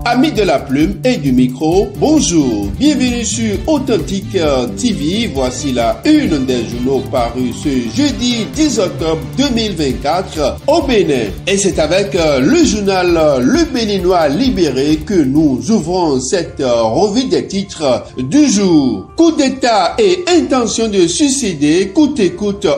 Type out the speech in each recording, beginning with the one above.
Amis de la plume et du micro, bonjour, bienvenue sur Authentique TV. Voici la une des journaux parus ce jeudi 10 octobre 2024 au Bénin. Et c'est avec le journal Le Béninois Libéré que nous ouvrons cette revue des titres du jour. Coup d'État et intention de suicider, coûte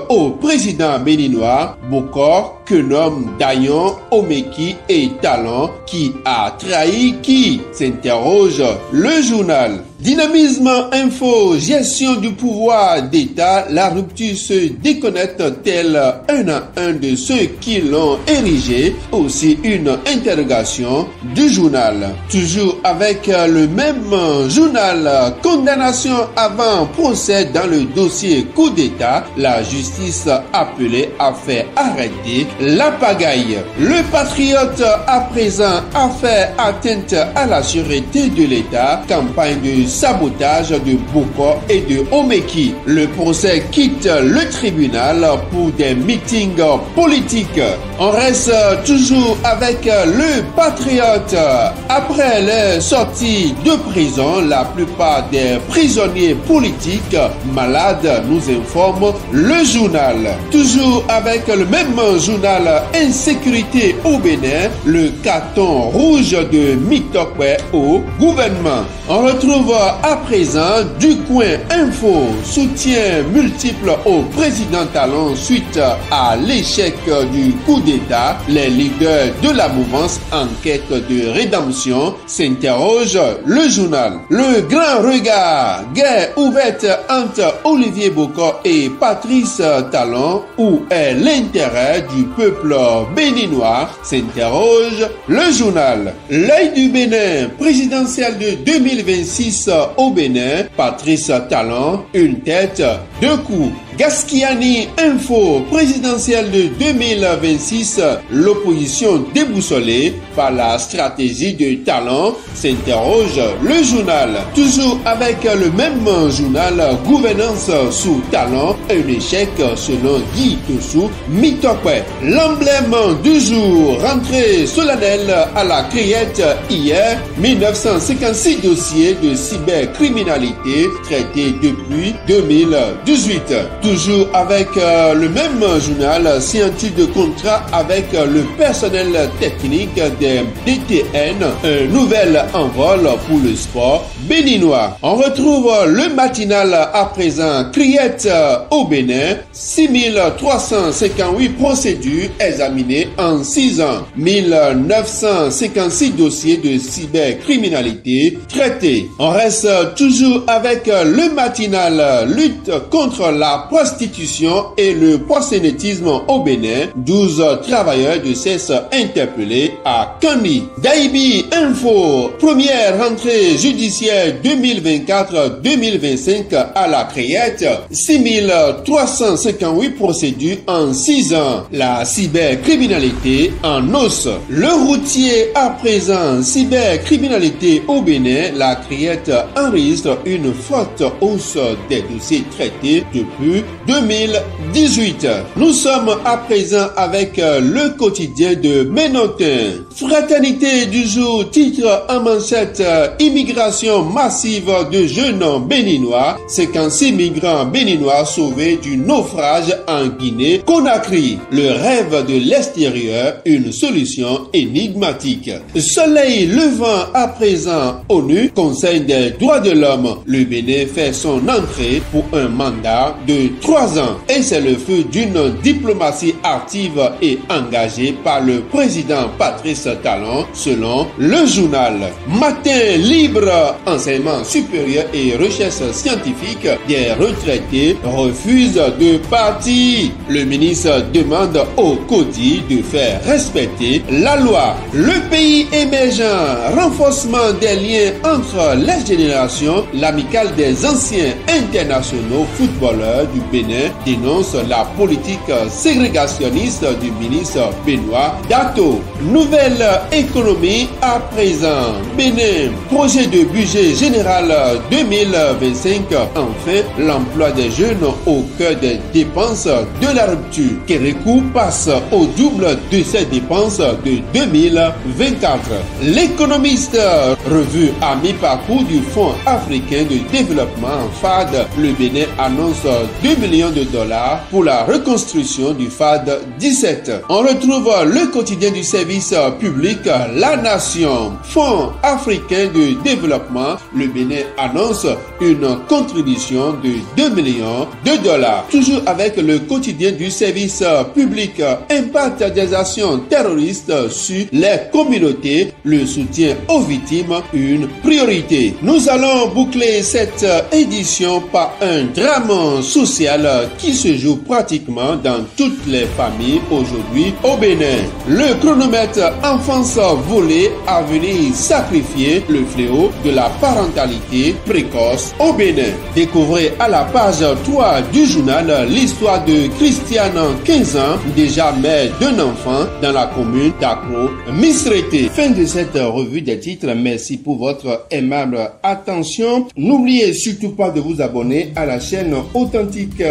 au président béninois, Bokor, que nomme Dayan, Omeki et Talon, qui a trahi qui, s'interroge le journal. Dynamisme info, gestion du pouvoir d'État, la rupture se déconnecte tel un à un de ceux qui l'ont érigé, aussi une interrogation du journal. Toujours avec le même journal, condamnation avant procès dans le dossier coup d'État, la justice appelée à faire arrêter la pagaille. Le patriote à présent a fait atteinte à la sûreté de l'État, campagne de sabotage de Bokor et de Omeki. Le procès quitte le tribunal pour des meetings politiques. On reste toujours avec le patriote. Après les sorties de prison, la plupart des prisonniers politiques malades, nous informe le journal. Toujours avec le même journal, insécurité au Bénin, le carton rouge de Mitokwe au gouvernement. On retrouve à présent du coin info, soutien multiple au président Talon suite à l'échec du coup d'État. Les leaders de la mouvance en quête de rédemption, s'interroge le journal. Le grand regard, guerre ouverte entre Olivier Bokor et Patrice Talon, où est l'intérêt du peuple béninois, s'interroge le journal. L'œil du Bénin, présidentiel de 2026 au Bénin, Patrice Talon, une tête, deux coups. Gaskiani Info, présidentielle de 2026, l'opposition déboussolée par la stratégie de Talon, s'interroge le journal. Toujours avec le même journal, gouvernance sous Talon, un échec selon Guy Tossou, Mitokwe. L'emblème du jour, rentrée solennelle à la Criette hier, 1956 dossiers de cybercriminalité traités depuis 2018. Toujours avec le même journal, signature de contrat avec le personnel technique des DTN, un nouvel envol pour le sport béninois. On retrouve le matinal à présent, Criette au Bénin, 6358 procédures examinées en 6 ans, 1956 dossiers de cybercriminalité traités. On reste toujours avec le matinal, lutte contre la prostitution et le proxénétisme au Bénin, 12 travailleurs de sexe interpellés à Kani. Daibi Info, première rentrée judiciaire 2024-2025 à la Criette, 6358 procédures en 6 ans. La cybercriminalité en os. Le routier à présent, cybercriminalité au Bénin, la Criette enregistre une forte hausse des dossiers traités depuis 2018. Nous sommes à présent avec le quotidien de Ménotin. Fraternité du jour, titre en manchette, immigration massive de jeunes béninois, 56 migrants béninois sauvés du naufrage en Guinée-Conakry. Le rêve de l'extérieur, une solution énigmatique. Soleil levant à présent, ONU, Conseil des droits de l'homme. Le Bénin fait son entrée pour un mandat de 3 ans et c'est le feu d'une diplomatie active et engagée par le président Patrice Talon selon le journal. Matin libre, enseignement supérieur et recherche scientifique, des retraités refusent de partir. Le ministre demande au CODI de faire respecter la loi. Le pays émergent, renforcement des liens entre les générations, l'amicale des anciens internationaux footballeurs du Bénin dénonce la politique ségrégation inflationniste du ministre Benoît Dato. Nouvelle économie à présent. Bénin, projet de budget général 2025. Enfin, l'emploi des jeunes au cœur des dépenses de la rupture. Kérékou passe au double de ses dépenses de 2024. L'économiste, revue à mi-parcours du Fonds africain de développement FAD, le Bénin annonce 2 millions de dollars pour la reconstruction du FAD 17. On retrouve le quotidien du service public La Nation. Fonds africain de développement, le Bénin annonce une contribution de 2 millions de dollars. Toujours avec le quotidien du service public, impact des actions terroristes sur les communautés, le soutien aux victimes, une priorité. Nous allons boucler cette édition par un drame social qui se joue pratiquement dans toutes les familles aujourd'hui au Bénin. Le chronomètre enfance volée à venir sacrifier le fléau de la parentalité précoce au Bénin. Découvrez à la page 3 du journal l'histoire de Christiane, 15 ans, déjà mère d'un enfant dans la commune d'Akro, Misrété. Fin de cette revue des titres. Merci pour votre aimable attention. N'oubliez surtout pas de vous abonner à la chaîne Authentique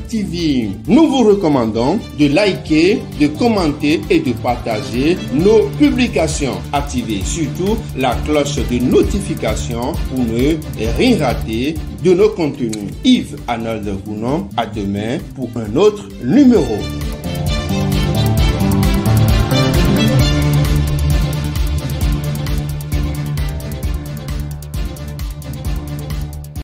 TV. Nous vous recommandons de liker, de commenter et de partager nos publications. Activez surtout la cloche de notification pour ne rien rater de nos contenus. Yves Arnold Gounon, à demain pour un autre numéro.